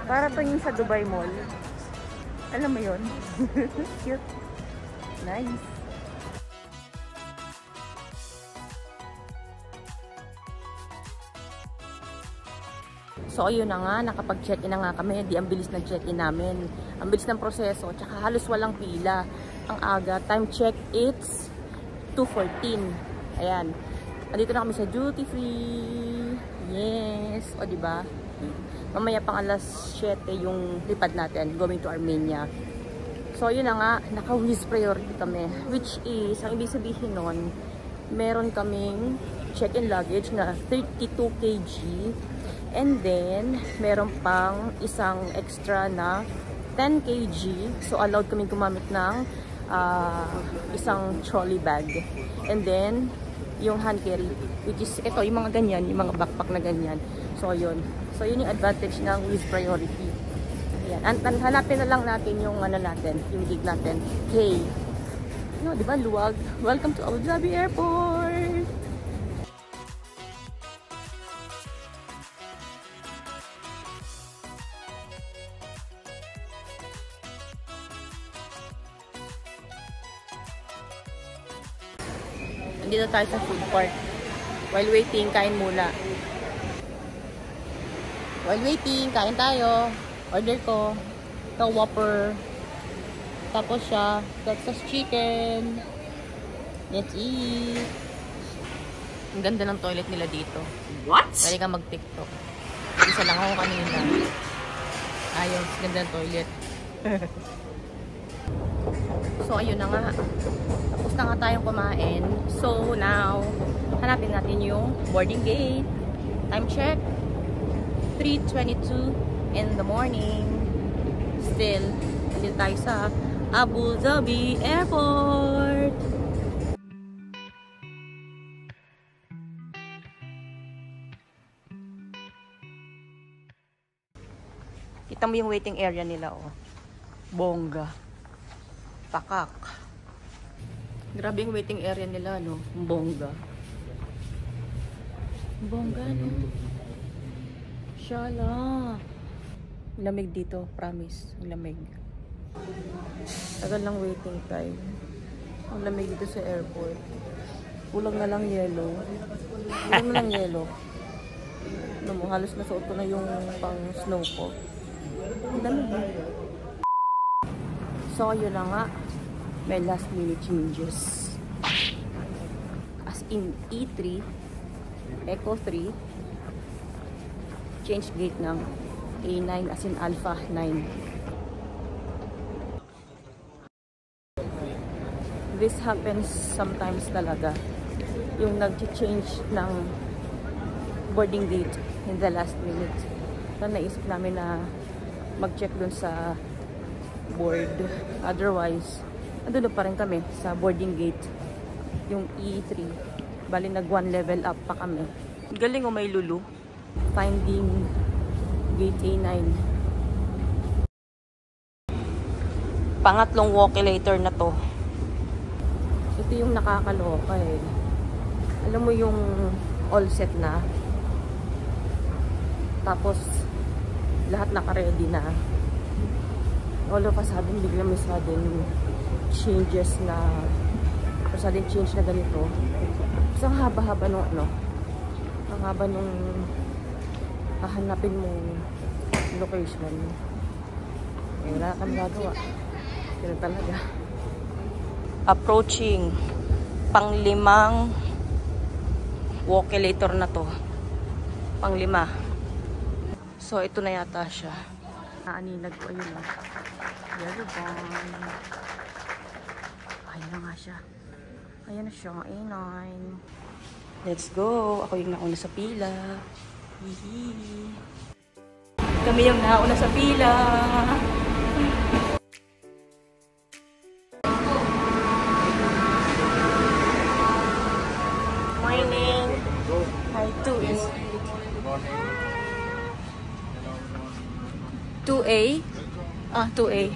Para to yung sa Dubai Mall. Alam mo yun? Cute. Nice. So, ayun na nga, nakapag-check-in na nga kami. Di ang bilis ng check-in namin. Ang bilis ng proseso, tsaka halos walang pila. Ang aga, time check, it's 2:14. Ayan. Andito na kami sa duty free. Yes. O, diba? Mamaya pang alas 7 yung lipad natin, going to Armenia. So, yun na nga, naka-Wizz priority kami. Which is, ang ibig sabihin nun, meron kaming check-in luggage na 32 kg. And then, meron pang isang extra na 10 kg. So, allowed kaming gumamit ng isang trolley bag. And then, yung hand carry, which is, ito, yung mga ganyan, yung mga backpack na ganyan. So, yun. So, yun yung advantage ng Wizz priority. Ayan. Hanapin na lang natin yung ano natin, yung gig natin. Hey! No, di ba, luwag? Welcome to Abu Dhabi Airport! Dito tayo sa food court. While waiting, kain muna. While waiting, kain tayo. Order ko. Ito, Whopper. Tapos siya, Texas chicken. Let's eat. Ang ganda ng toilet nila dito. What? Pwede ka mag-TikTok. Isa lang ako kanina. Ayos, ganda ng toilet. So, ayun na nga. Tapos na nga tayong kumain. So, now, hanapin natin yung boarding gate. Time check. 3:22 in the morning. Still, nandito tayo sa Abu Dhabi Airport. Kita mo yung waiting area nila, oh. Bongga. Pakak. Grabe yung waiting area nila, no? Bongga. Bongga, no? Shala. Lamig dito, promise. Lamig. Tagal lang waiting time. Ang lamig dito sa airport. Kulang na lang yellow. Kulang na lang yellow. Ano mo, halos nasuot ko na yung pang snow ko. Ang lamig. So, yun na nga. May last minute changes. As in E3, Echo 3, change gate ng A9 as in Alpha 9. This happens sometimes talaga. Yung nag-change ng boarding gate in the last minute. So, naisip namin na mag-check dun sa board. Otherwise, andun pa rin kami sa boarding gate. Yung E3. Bali, nag 1 level up pa kami. Galing o may lulu. Finding gate A9. Pangatlong walkie later na to. Ito yung nakakaloka eh. Alam mo yung all set na. Tapos, lahat naka-ready na. All of a sudden, bigla may sudden changes na sudden change na ganito. So, ang haba-haba nung ano. Ang haba nung hahanapin mong location. Eh, wala kang gagawa. Pero talaga. Approaching pang-limang walkie later na to. Pang-lima. So, ito na yata siya. Naaninag ko. Ayun o. Yellow bond. Ayun na nga siya. Ayan na siya. A9. Let's go. Ako yung nauna sa pila. Hihi. Kami yung nauna sa pila. Morning. Hi, 2 is 2A. Ah, 2A.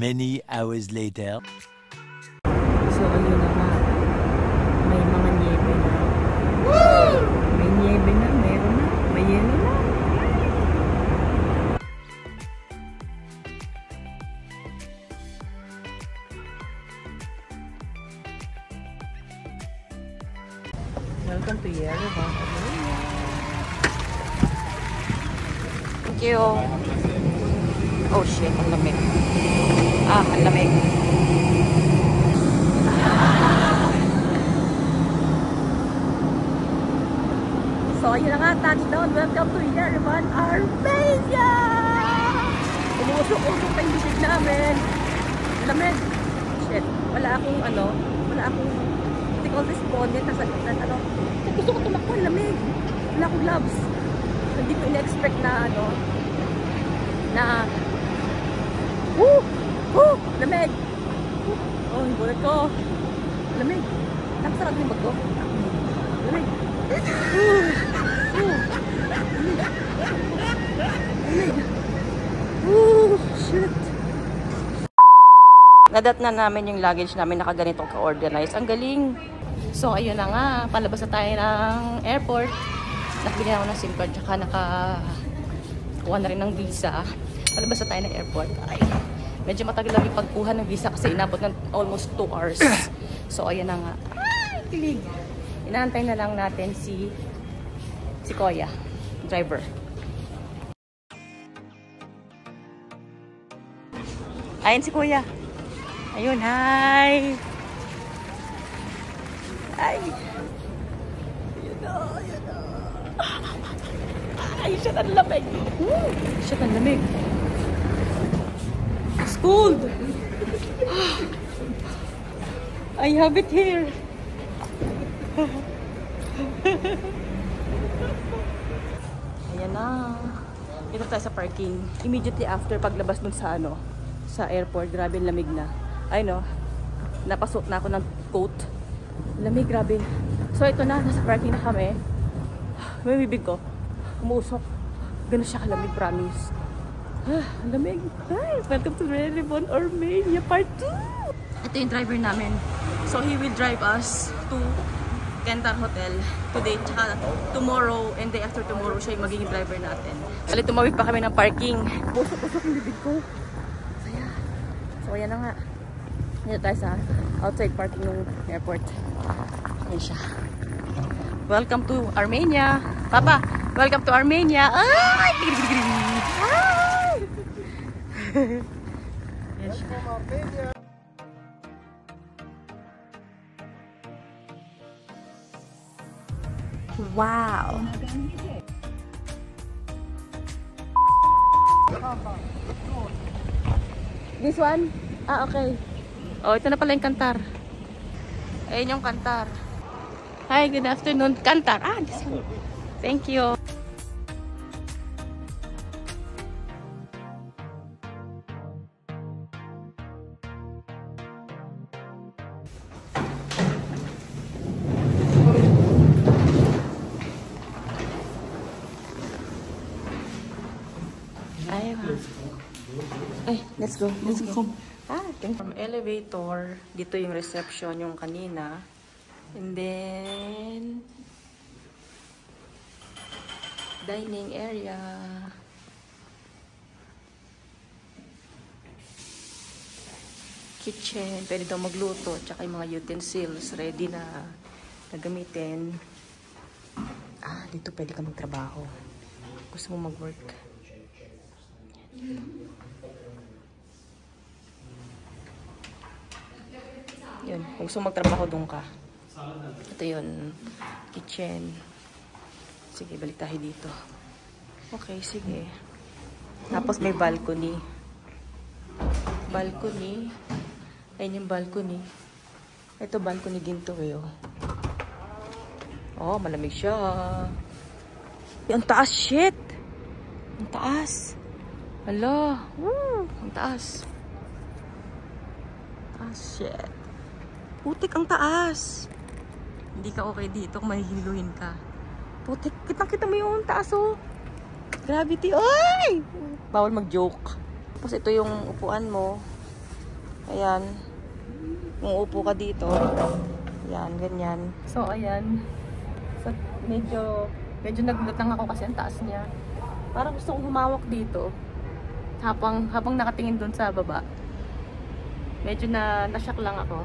Many hours later. So, ayun na nga. May mga niebe na. May niebe na, meron na. May yelo na. Welcome to Yerevan. Thank you. Oh shit, ang lamig. Ang lamig. So, ayun na nga, touchdown. Welcome to Yerevan, Armenia! Umusok-usok na yung bibig namin. Lamig. Shit. Wala akong hindi ko respondent na gusto ko tumakbo, lamig. Wala akong gloves. Hindi ko in-expect na lamig. Oh, yung bullet ko. Lamig. Nakasarap yung bag ko. Lamig. Shit. Nadat na namin yung luggage namin, nakaganito ka-organize. Ang galing. So, ayun na nga. Palabas na tayo ng airport. Nakabili ako ng SIM card, tsaka nakakuha na rin ng visa. Palabas na tayo ng airport. Ay, medyo matagal lang yung pagkuha ng visa kasi inabot ng almost 2 hours. So, ayun na nga. Ay, kilig. Inaantay na lang natin si Kuya, driver. Ayun si Kuya. Ayun, hi! Ay! Ayun na, ayun na. Ay, shit, ang lamig. Shit, ang lamig. It's cold. I have it here. Ayan na. Dito tayo sa parking. Immediately after paglabas dun sa sa airport, grabe lamig na. Ay no, napasok na ako ng coat. Lamig, grabe. So ito na, nasa parking na kami. May bibig ko. Umuusok. Ganun siya kalamig, promise. Lamig. Hi, welcome to Yerevan, Armenia, part 2. Ito yung driver namin. So he will drive us to Kentar Hotel today, tsaka tomorrow and day after tomorrow siya yung magiging driver natin. Bali, tumawid pa kami ng parking. Busok-busok yung bibig ko. So ayan na nga. Dito tayo sa outside parking ng airport. Ayan siya. Welcome to Armenia. Papa, welcome to Armenia. Ay! Ay! Ayan siya. Wow! This one? Okay. Oh, ito na pala yung Kantar. Ayun yung Kantar. Hi, good afternoon. Kantar. This one. Thank you. Ay, let's go. Let's go. From elevator, dito yung reception yung kanina. And then dining area. Kitchen, pwede daw magluto, tsaka yung mga utensils ready na gamitin. Dito pwede ka magtrabaho. Gusto mo mag-work. Yun, kung gusto magtrabaho doon ka. Ito yun, kitchen. Sige, balik tayo dito. Okay, sige. Tapos may balcony. Balcony. Ayun yung balcony. Ito balcony din to eh. Oh, malamig siya. Ang taas, shit! Ang taas. Hala. Ang taas. Shit. Putik ang taas. Hindi ka okay dito kung mahihiluhin ka. Putik. Kitang-kita mo yung taas, oh. Gravity. Ay! Bawal mag-joke. Tapos ito yung upuan mo. Ayan. Kung upo ka dito. Ayan, ganyan. So, ayan. So, medyo nagulat lang ako kasi ang taas niya. Parang gusto kong humawak dito. Habang nakatingin dun sa baba. Medyo na-shock lang ako.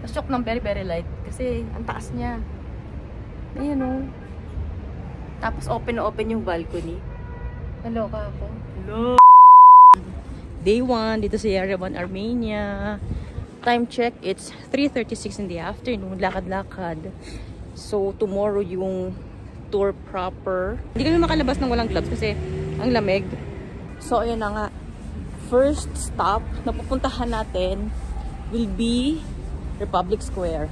Na-shock ng very very light. Kasi ang taas niya. Ayan o. Tapos open yung balcony. Naloka ako. Hello! Day 1 dito sa Yerevan, Armenia. Time check, it's 3:36 in the afternoon. Lakad-lakad. So, tomorrow yung tour proper. Hindi kami makalabas ng walang gloves kasi ang lamig. So, ayun na nga. First stop na pupuntahan natin will be Republic Square.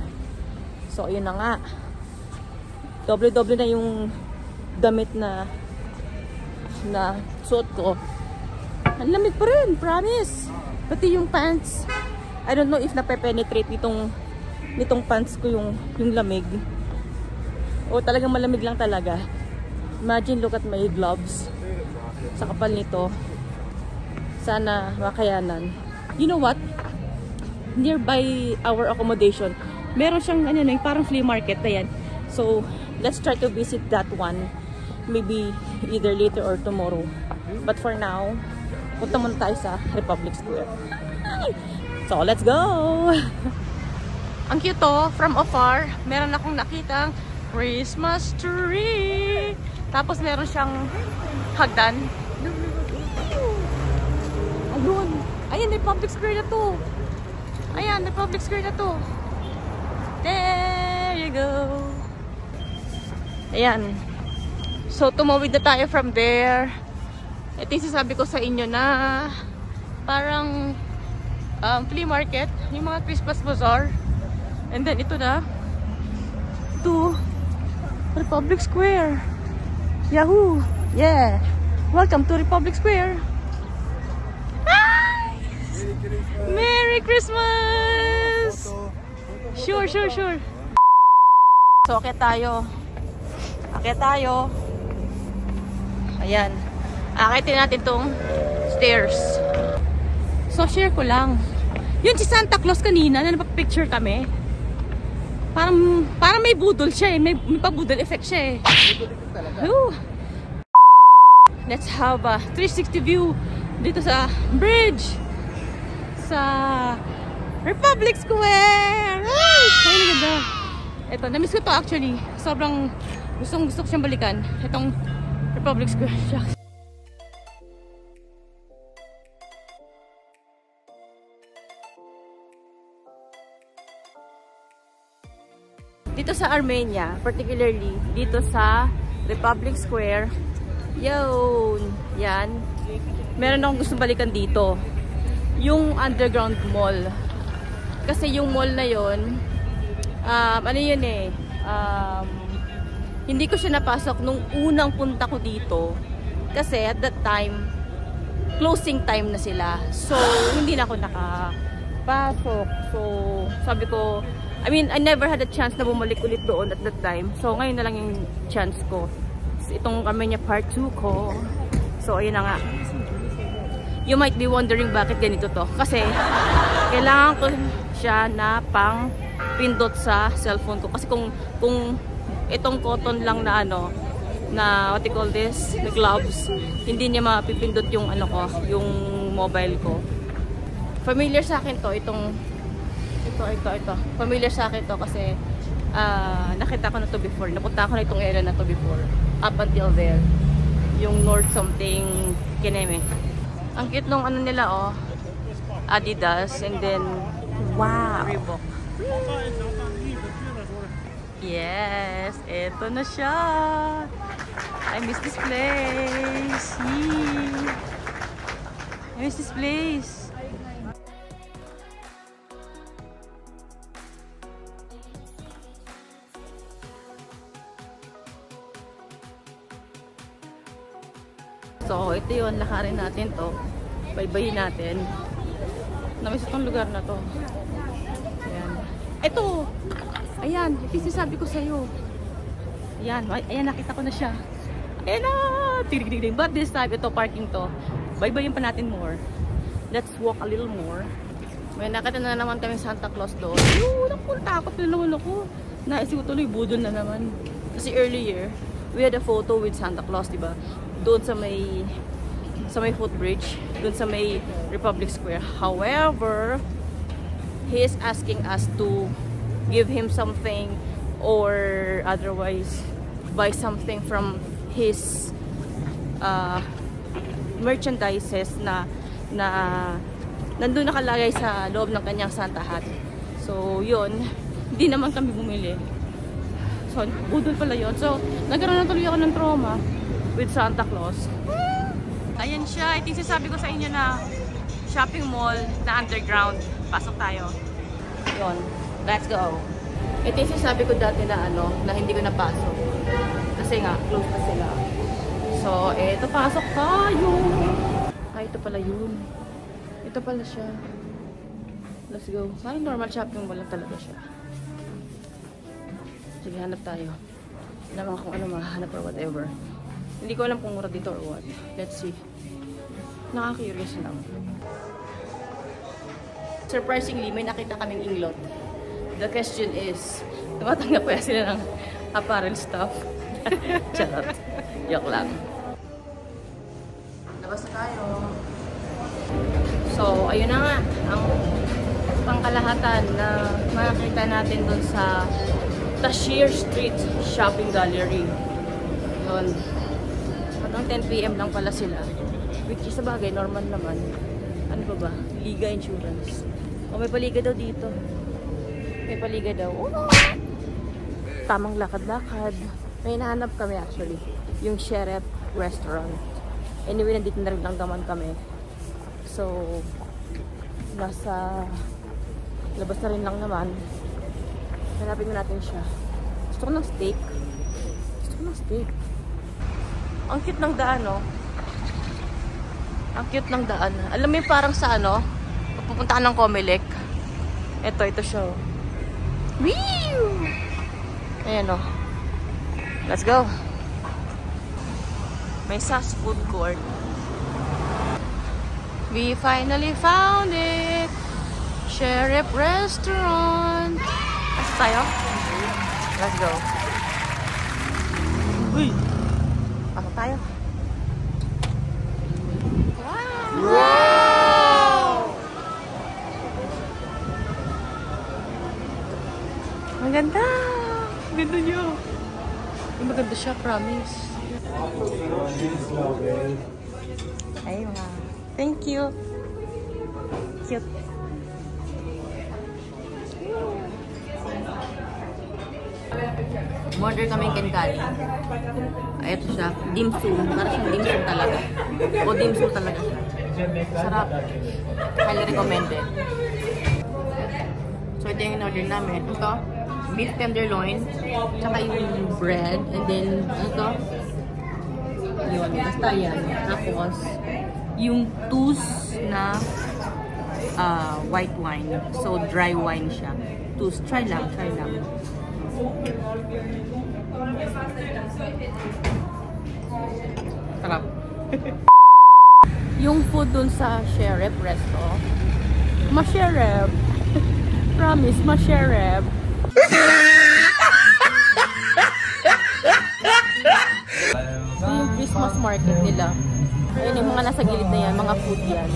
So, ayun na nga. Doble-doble na yung damit na suot ko. Ang lamig pa rin, promise. Pati yung pants. I don't know if nape-penetrate nitong pants ko yung lamig. O talagang malamig lang talaga. Imagine, look at my gloves. Sa kapal nito. Sana makayanan. You know what? Nearby our accommodation, meron siyang parang flea market na yan. So, let's try to visit that one. Maybe either later or tomorrow. But for now, punta muna tayo sa Republic Square. So, let's go! Ang cute to, from afar, meron akong nakitang Christmas tree. Tapos meron siyang hagdan. Ayun! Ayan, Republic Square na to. Ayan, Republic Square na to. There you go. Ayan. So, tumawid na tayo from there. Ito yung sasabi ko sa inyo na parang flea market, yung mga Christmas bazaar. And then ito na to Republic Square. Yahoo! Yeah! Welcome to Republic Square. Hi! Merry Christmas! Sure. So, akit tayo. Ayan. Akitin natin tong stairs. So, share ko lang. Yun si Santa Claus kanina na napapicture kami. Parang may budol siya eh. May pa-budol effect siya eh. Let's have a 360 view dito sa bridge. Sa Republic Square. Ay, ganda. Ito, namiss ko to actually. Sobrang gusto ko siyang balikan. Itong Republic Square. Shucks. Dito sa Armenia, particularly dito sa Republic Square, yan, meron akong gusto balikan dito. Yung underground mall. Kasi yung mall na yun, hindi ko siya napasok nung unang punta ko dito. Kasi at that time, closing time na sila. So, hindi na ako nakapasok. So, sabi ko, I never had a chance na bumalik ulit doon at that time. So, ngayon na lang yung chance ko. Itong Armenia part 2 ko. So, ayun na nga. You might be wondering bakit ganito to. Kasi, kailangan ko siya na pang pindot sa cellphone ko. Kasi kung itong cotton lang na what you call this, the gloves, hindi niya mapipindot yung yung mobile ko. Familiar sa akin to, ito. Familiar sa akin to kasi nakita ko na to before. Napunta ko na itong area na to before. Up until there. Yung North something Kineme. Ang cute nung nila Adidas and then wow, Reebok. Yes, eto na siya. I miss this place. I miss this place. So, ito yun. Lakarin natin to. Baybayin natin. Namiss itong lugar na to. Ayan. Ito! Ayan. Ito yung sabi ko sa'yo. Ayan. Ayan, nakita ko na siya. Ayan na! Tirig-tirig. But this time, ito parking to. Baybayin pa natin more. Let's walk a little more. May nakita na naman kami Santa Claus doon. Naku, takot na naman ako. Naisip ko tuloy, budol na naman. Kasi earlier, we had a photo with Santa Claus, diba? Doon sa may footbridge, doon sa may Republic Square. However, he is asking us to give him something or otherwise buy something from his merchandises na nandun nakalagay sa loob ng kanyang Santa hat. So, yun. Hindi naman kami bumili. So, budol pala yun. So, nagkaroon na tuloy ako ng trauma with Santa Claus. Ayan siya. Ito yung sasabi ko sa inyo na shopping mall na underground. Pasok tayo. Yun. Let's go. Ito yung sasabi ko dati na na hindi ko napasok. Kasi nga, close na sila. So, eto, pasok tayo. Ay, ito pala yun. Ito pala siya. Let's go. Ay, normal shopping mall lang talaga siya. Sige, hanap tayo. Alam kung ano mahanap or whatever. Hindi ko alam kung mura dito or what. Let's see. Nakaka-curious lang. Surprisingly, may nakita kaming inglot. The question is, tumatanggap kaya sila ng apparel stuff? Charot. Joke lang. Labas na tayo. So, ayun na nga. Ang pangkalahatan na makikita natin dun sa Tahrir Street Shopping Gallery. Yun. Hanggang 10 PM lang pala sila. Which is sabagay, normal naman. Ano ba ba? Liga Insurance. O, may paliga daw dito. May paliga daw. Oh! Tamang lakad-lakad. May nahanap kami actually. Yung Sheriff Restaurant. Anyway, nandito na rin lang naman kami. So, nasa labas na rin lang naman. Hanapin mo natin siya. Gusto ko ng steak. Gusto ko ng steak. Ang cute ng daan, no? Ang cute ng daan. Alam mo yung parang sa pupuntahan ng Comelec. Ito siya. Woo! Ayan, let's go. May SAS food court. We finally found it. Sheriff Restaurant. Asa tayo? Let's go. Uy! Pasok tayo. Wow! Ang ganda! Ang ganda niyo. Maganda siya, promise. Ay, mga. Thank you. Cute. Order kami kenkali. Ay, ito siya. Dim sum. Para siyang dim sum talaga. O dim sum talaga siya. Sarap. Highly recommended. So, ito yung in-order namin. Ito. Beef tenderloin. Tsaka yung bread. And then, ito. Yun. Basta yan. Tapos, yung tus na white wine. So, dry wine siya. Tus. Try lang. Try lang. Sarap. Yung food dun sa Sheriff Resto. Ma-Sheriff. Promise, ma-Sheriff. Yung Christmas market nila. Ayun yung mga nasa gilid na yan, mga food yan.